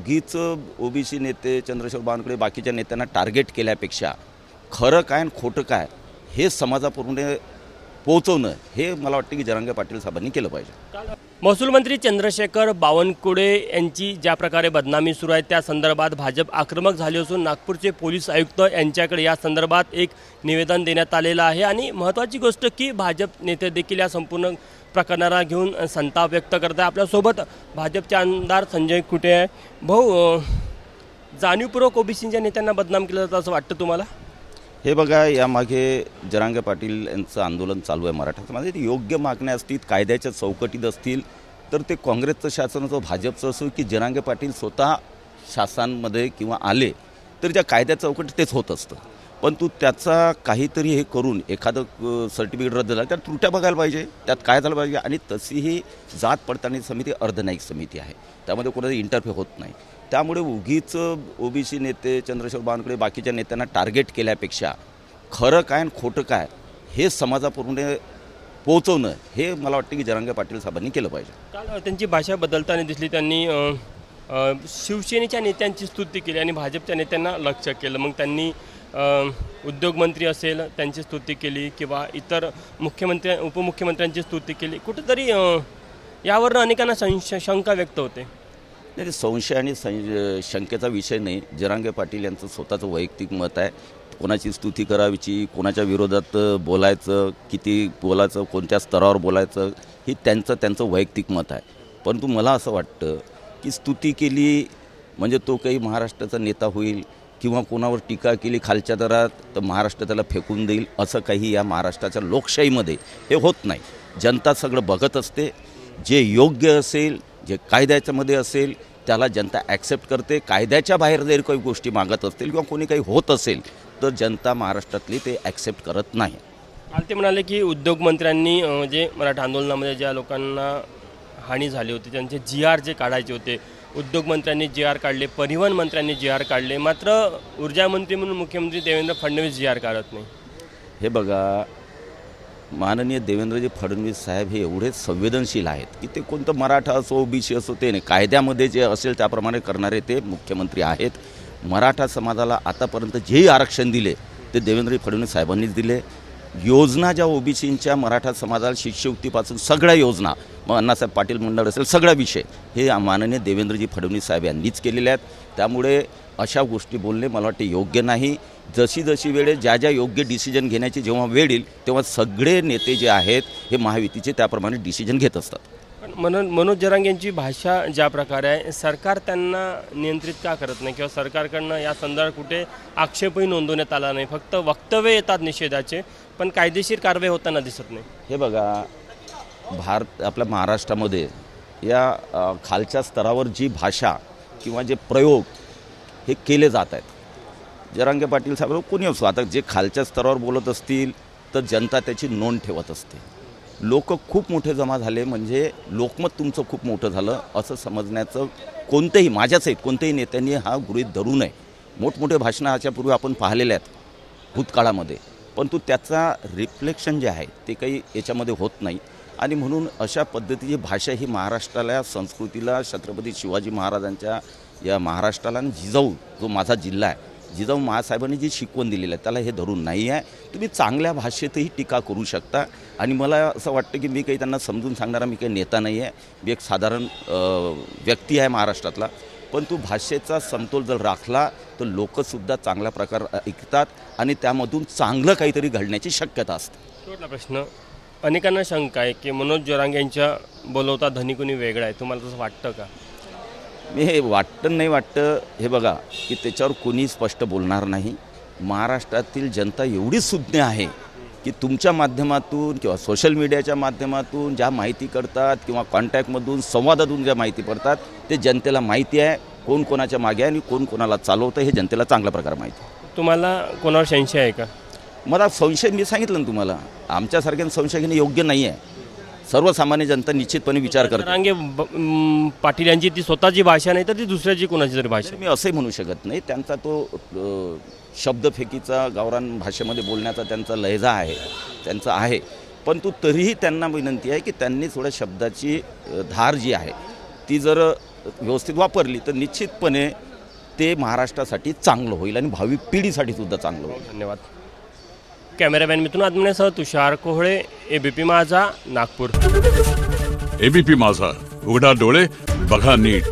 उगीच ओबीसी नेते चंद्रशेखर बावनकुळे बाकीच्या नेत्यांना टार्गेट केल्यापेक्षा खरं काय आणि खोटं काय हे समाजापुढे पोहोचवणं हे मला वाटतं की जरांगे पाटील साहेबांनी केलं पाहिजे. महसूल मंत्री चंद्रशेखर बावनकुळे यांची ज्या प्रकारे बदनामी सुरू आहे त्या संदर्भात भाजप आक्रमक झाले असून नागपूरचे पोलीस आयुक्त यांच्याकडे या संदर्भात एक निवेदन देण्यात आलेलं आहे. आणि महत्त्वाची गोष्ट की भाजप नेते देखील या संपूर्ण प्रकरणाला घेऊन संताप व्यक्त करत आहे. आपल्यासोबत भाजपचे आमदार संजय कुटे आहे. भाऊ, जाणीवपूर्वक ओबीसीच्या नेत्यांना बदनाम केलं जातं असं वाटतं तुम्हाला? हे बघा, यामागे जरांगे पाटील यांचं आंदोलन चालू आहे मराठा समाजात. योग्य मागण्या असतील, कायद्याच्या चौकटीत असतील तर ते काँग्रेसचं शासन असो भाजपचं असो की जरांगे पाटील स्वतः शासनामध्ये किंवा आले तर त्या कायद्या चौकटीत तेच होत असतं. पण तू त्याचा काहीतरी हे करून एखादं सर्टिफिकेट रद्द झालं त्यात त्रुट्या बघायला पाहिजे, त्यात काय झालं पाहिजे. आणि तशीही जात पडताळणी समिती अर्धन्यायिक समिती आहे, त्यामध्ये कोणाचा इंटरफेअर होत नाही. त्यामुळे उगीच ओबीसी नेते चंद्रशेखर बावनकुळे बाकीच्या नेत्यांना टार्गेट केल्यापेक्षा खरं काय आणि खोटं काय हे समाजापुढे पोहोचवणं हे मला वाटतं की जरांगे पाटील साहेबांनी केलं पाहिजे. काल त्यांची भाषा बदलताना दिसली. त्यांनी शिवसेनेच्या नेत्यांची स्तुती केली आणि भाजपच्या नेत्यांना लक्ष केलं. मग त्यांनी उद्योगमंत्री असेल त्यांची स्तुती केली किंवा इतर मुख्यमंत्री उपमुख्यमंत्र्यांची स्तुती केली. कुठेतरी यावर अनेकांना शंका व्यक्त होते. नाही, संशय आणि शंकेचा विषय नाही. जरांगे पाटील यांचं स्वतःचं वैयक्तिक मत आहे. कोणाची स्तुती करावीची, कोणाच्या बोलायचं, किती बोलायचं, कोणत्या स्तरावर बोलायचं ही त्यांचं वैयक्तिक मत आहे. परंतु मला असं वाटतं की स्तुती केली म्हणजे तो काही महाराष्ट्राचा नेता होईल किंवा कोणावर टीका केली खालच्या दरात तर महाराष्ट्र त्याला फेकून देईल असं काही या महाराष्ट्राच्या लोकशाहीमध्ये हे होत नाही. जनता सगळं बघत असते. जे योग्य असेल, जे कायद्याच्यामध्ये असेल त्याला जनता ॲक्सेप्ट करते. कायद्याच्या बाहेर जर काही गोष्टी मागत असतील किंवा कोणी काही होत असेल तर जनता महाराष्ट्रातली ते ॲक्सेप्ट करत नाही. काल ते म्हणाले की उद्योगमंत्र्यांनी म्हणजे मराठा आंदोलनामध्ये ज्या लोकांना हानी झाली होती त्यांचे GR जे काढायचे होते, उद्योगमंत्र्यांनी GR काढले, परिवहन मंत्र्यांनी GR काढले, मात्र ऊर्जा मंत्री म्हणून मुख्यमंत्री देवेंद्र फडणवीस GR काढत नाही. हे बघा, माननीय देवेंद्रजी फडणवीस साहेब हे एवढे संवेदनशील आहेत की ते कोणतं मराठा असो ओबीसी असो ते नाही, कायद्यामध्ये जे असेल त्याप्रमाणे करणारे ते मुख्यमंत्री आहेत. मराठा समाजाला आतापर्यंत जेही आरक्षण दिले ते देवेंद्रजी फडणवीस साहेबांनीच दिले. योजना ज्या ओबीसींच्या मराठा समाजाला शिष्यवृत्तीपासून सगळ्या योजना, मग अण्णासाहेब पाटील मंडळ असेल सगळा विषय हे माननीय देवेंद्रजी फडणवीस साहेब यांनीच केलेले आहेत. त्यामुळे अशा गोष्टी बोलणे मला वाटते योग्य नाही. जशी वेळ ज्या योग्य डिसिजन घेण्याची जेव्हा वेळ येईल तेव्हा सगळे नेते जे आहेत हे महायुतीचे त्याप्रमाणे डिसिजन घेत असतात. पण मनोज जरांगे यांची भाषा ज्या प्रकारे आहे, सरकार त्यांना नियंत्रित का करत नाही किंवा सरकारकडनं या संदर्भात कुठे आक्षेपही नोंदवण्यात आला नाही. फक्त वक्तव्य येतात निषेधाचे पण कायदेशीर कारवाई होताना दिसत नाही. हे बघा, आपल्या महाराष्ट्रामध्ये या खालच्या स्तरावर जी भाषा किंवा जे प्रयोग हे केले जात आहेत, जरांगे पाटील साहेब कोणी असो, आता जे खालच्या स्तरावर बोलत असतील तर जनता त्याची नोंद ठेवत असते. लोक खूप मोठे जमा झाले म्हणजे लोकमत तुमचं खूप मोठं झालं असं समजण्याचं कोणतेही माझ्यासहित कोणत्याही नेत्यांनी हा गृहीत धरू नये. मोठमोठे भाषणं ह्याच्यापूर्वी आपण पाहिलेले आहेत भूतकाळामध्ये, परंतु त्याचा रिफ्लेक्शन जे आहे ते काही याच्यामध्ये होत नाही. आणि म्हणून अशा पद्धतीची भाषा ही महाराष्ट्राला, संस्कृतीला, छत्रपती शिवाजी महाराजांच्या या महाराष्ट्राला आणि जिजाऊ जो माझा जिल्हा आहे, जिजाऊ महासाहेबांनी जी शिकवण दिलेलं आहे त्याला हे धरून नाही आहे. तुम्ही चांगल्या भाषेतही टीका करू शकता. आणि मला असं वाटतं की मी काही त्यांना समजून सांगणारा मी काही नेता नाही आहे, मी एक साधारण व्यक्ती आहे महाराष्ट्रातला. पण तो भाषेचा समतोल जर राखला तर लोकसुद्धा चांगल्या प्रकार ऐकतात आणि त्यामधून चांगलं काहीतरी घडण्याची शक्यता असते. शेवटला प्रश्न, अनेकांना शंका आहे की मनोज जरांगे यांच्या बोलवता धनी कुणी वेगळा आहे, तुम्हाला तसं वाटतं का? मी हे नाही वाटतं. हे बघा की त्याच्यावर कोणी स्पष्ट बोलणार नाही. महाराष्ट्रातील जनता एवढी सुज्ञ आहे की तुमच्या माध्यमातून किंवा सोशल मीडियाच्या माध्यमातून ज्या माहिती करतात किंवा कॉन्टॅक्टमधून संवादातून ज्या माहिती पडतात ते जनतेला माहिती आहे. कोण कोणाच्या मागे आहे आणि कोण कोणाला चालवतं हे जनतेला चांगल्या प्रकारे माहिती आहे. तुम्हाला कोणावर संशय आहे का? मला संशय, मी सांगितलं ना तुम्हाला, आमच्यासारख्यांना संशय घेणे योग्य नाही आहे. सर्वसामान्य जनता निश्चितपणे विचार करते. जरांगे पाटील यांची ती स्वतःची भाषा नाही तर ती दुसऱ्याची कोणाची तरी भाषा. मी असंही म्हणू शकत नाही. त्यांचा तो शब्दफेकीचा गावरान भाषेमध्ये बोलण्याचा त्यांचा लहजा आहे, त्यांचा आहे. परंतु तरीही त्यांना विनंती आहे की त्यांनी थोड्या शब्दाची धार जी आहे ती जर व्यवस्थित वापरली तर निश्चितपणे ते महाराष्ट्रासाठी चांगलं होईल आणि भावी पिढीसाठी सुद्धा चांगलं होईल. धन्यवाद. कॅमेरामॅन मिथुन आत्मनेसह तुषार कोहळे, एबीपी माझा, नागपूर. एबीपी माझा, उघडा डोळे बघा नीट.